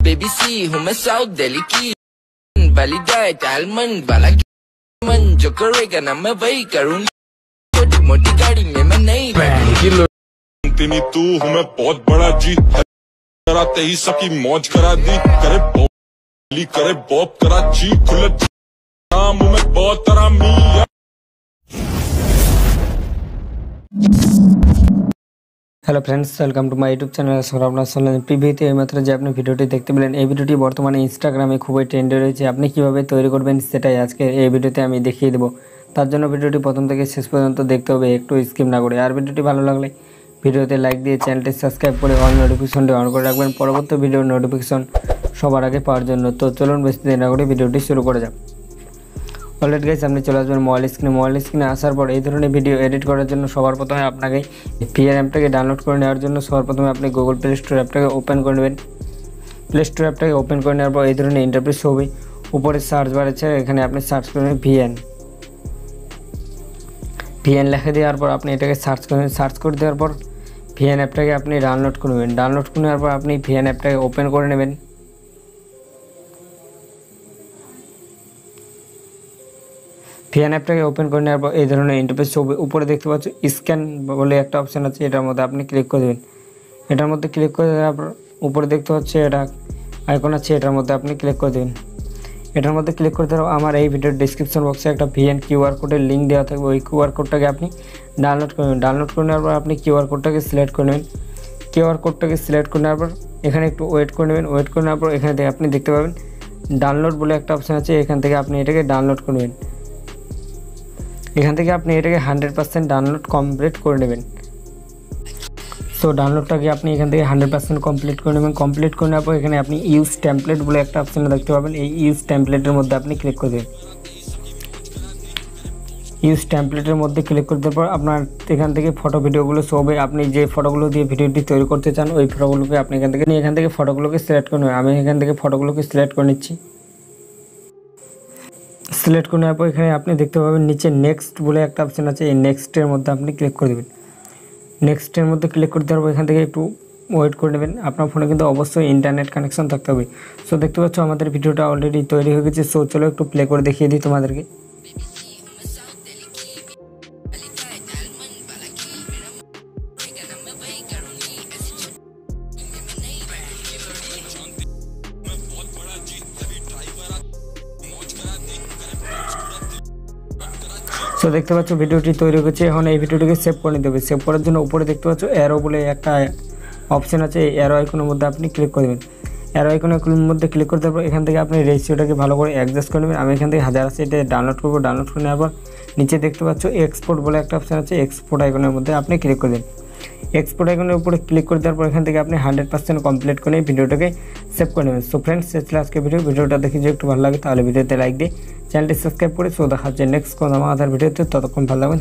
Baby सी हूँ मैं south Delhi की वाली डाइट आलमंड वाला मन जो करेगा ना मैं वही करूँगी छोटी मोटी गाड़ी में मैं नहीं बैठूंगी तू हूँ मैं बहुत बड़ा जी कराते ही सबकी मौज करा दी करे बॉब कराची खुले नाम हूँ मैं बहुत आरामी। Hello friends, welcome to my YouTube channel. আপনারা শুনলেন প্রিভিউতে এইমাত্র যে আপনি ভিডিওটি দেখতে পেলেন, এই ভিডিওটি বর্তমানে ইনস্টাগ্রামে খুবই ট্রেন্ডে রয়েছে। আপনি কিভাবে তৈরি করবেন সেটাই আজকে এই ভিডিওতে আমি দেখিয়ে দেব। তার জন্য ভিডিওটি প্রথম থেকে শেষ পর্যন্ত দেখতে হবে, একটু স্কিপ না করে। আর ভিডিওটি ভালো লাগলে ভিডিওতে লাইক দিয়ে চ্যানেলটি সাবস্ক্রাইব করে অল নোটিফিকেশনটি অন করে রাখবেন পরবর্তী ভিডিওর নোটিফিকেশন সবার আগে পাওয়ার জন্য। তো চলুন বেশি দেরি না করে ভিডিওটি শুরু করা যাক। অলরেডি গাইস, আপনি চলে আসবেন মোবাইল স্ক্রিনে আসার পর এই ধরনের ভিডিও এডিট করার জন্য সবার প্রথমে আপনাকে পিআর অ্যাপটাকে ডাউনলোড করে নেওয়ার জন্য সবার প্রথমে আপনি গুগল প্লে স্টোর অ্যাপটাকে ওপেন করে নেবেন। প্লে স্টোর অ্যাপটাকে ওপেন করে নেওয়ার পর এই ধরনের ইন্টারফেস হবে। উপরে সার্চ বার আছে, এখানে আপনি সার্চ করবেন ভিএন লেখা দেওয়ার পর আপনি এটাকে সার্চ করে দেওয়ার পর ভিএন অ্যাপটাকে আপনি ডাউনলোড করে নেবেন। ডাউনলোড করে নেওয়ার পর আপনি ভিএন অ্যাপটাকে ওপেন করে নেবেন। ভিএন অ্যাপটাকে ওপেন করে নেওয়ার পর এই ধরনের ইন্টারফেস হবে। উপরে দেখতে পাচ্ছ স্ক্যান বলে একটা অপশান আছে, এটার মধ্যে আপনি ক্লিক করে দেবেন। এটার মধ্যে ক্লিক করে দেওয়ার পর উপরে দেখতে পাচ্ছে এটা আইকন আছে, এটার মধ্যে আপনি ক্লিক করে দেবেন। এটার মধ্যে ক্লিক করে দেওয়ার আমার এই ভিডিওর ডিসক্রিপশন বক্সে একটা ভিএন কিউআর কোডের লিঙ্ক দেওয়া থাকবে। ওই কিউআর কোডটাকে আপনি ডাউনলোড করে নেবেন। ডাউনলোড করে নেওয়ার পর আপনি কিউআর কোডটাকে সিলেক্ট করে নেবেন। কিউআর কোডটাকে সিলেক্ট করে নেওয়ার পর এখানে একটু ওয়েট করে নেবেন। ওয়েট করে নেওয়ার পর এখানে থেকে আপনি দেখতে পাবেন ডাউনলোড বলে একটা অপশান আছে, এখান থেকে আপনি এটাকে ডাউনলোড করে নেবেন। এখান থেকে আপনি এটাকে 100% ডাউনলোড কমপ্লিট করে নেবেন। সো ডাউনলোডটাকে আপনি এখান থেকে 100% কমপ্লিট করে নেবেন। কমপ্লিট করে নেওয়ার পর এখানে আপনি ইউজ টেমপ্লেট বলে একটা অপশান দেখতে পাবেন। এই ইউজ টেমপ্লেটের মধ্যে আপনি ক্লিক করে দেবেন। ইউজ টেমপ্লেটের মধ্যে ক্লিক করে দেওয়ার পর আপনার এখান থেকে ফটো ভিডিওগুলো শো হবে। আপনি যে ফটোগুলো দিয়ে ভিডিওটি তৈরি করতে চান ওই ফটোগুলোকে আপনি এখান থেকে ফটোগুলোকে সিলেক্ট করে নেবেন। আমি এখান থেকে ফটোগুলোকে সিলেক্ট করে নিচ্ছি। সিলেক্ট করে নেওয়ার পর এখানে আপনি দেখতে পাবেন নিচে নেক্সট বলে একটা অপশান আছে, এই নেক্সটের মধ্যে আপনি ক্লিক করে দেবেন। নেক্সটের মধ্যে ক্লিক করে দেওয়ার পর এখান থেকে একটু ওয়েট করে নেবেন। আপনার ফোনে কিন্তু অবশ্যই ইন্টারনেট কানেকশন থাকতে হবে। সো দেখতে পাচ্ছ আমাদের ভিডিওটা অলরেডি তৈরি হয়ে গেছে। সো চলো একটু প্লে করে দেখিয়ে দিই তোমাদেরকে। সো দেখতে পাচ্ছ ভিডিওটি তৈরি হয়েছে। এখন এই ভিডিওটিকে সেভ করে নিতে হবে। সেভ করার জন্য উপরে দেখতে পাচ্ছ অ্যারো বলে একটা অপশান আছে, এই অ্যারো আইকনের মধ্যে আপনি ক্লিক করে দেবেন। অ্যারো আইকনের মধ্যে ক্লিক করে দেওয়ার পর এখান থেকে আপনি রেশিওটাকে ভালো করে অ্যাডজাস্ট করে নেবেন। আমি এখান থেকে 1000 আছে, এটা ডাউনলোড করবো। ডাউনলোড করে নেওয়ার পর নিচে দেখতে পাচ্ছ এক্সপোর্ট বলে একটা অপশান আছে, এক্সপোর্ট আইকনের মধ্যে আপনি ক্লিক করে দেবেন। এক্সপোর্ট আইকনের উপরে ক্লিক করে দেওয়ার পর এখান থেকে আপনি 100% কমপ্লিট করে ভিডিওটাকে সেভ করে নেবেন। সো ফ্রেন্ডস, শেষ আজকে ভিডিওটা দেখে যদি একটু ভালো লাগে তাহলে ভিডিওতে লাইক দিয়ে চ্যানেলটি সাবস্ক্রাইব করে। সো দেখা হচ্ছে নেক্সট কোনো আমাদের ভিডিওতে। ততক্ষণ ভালো লাগবেন।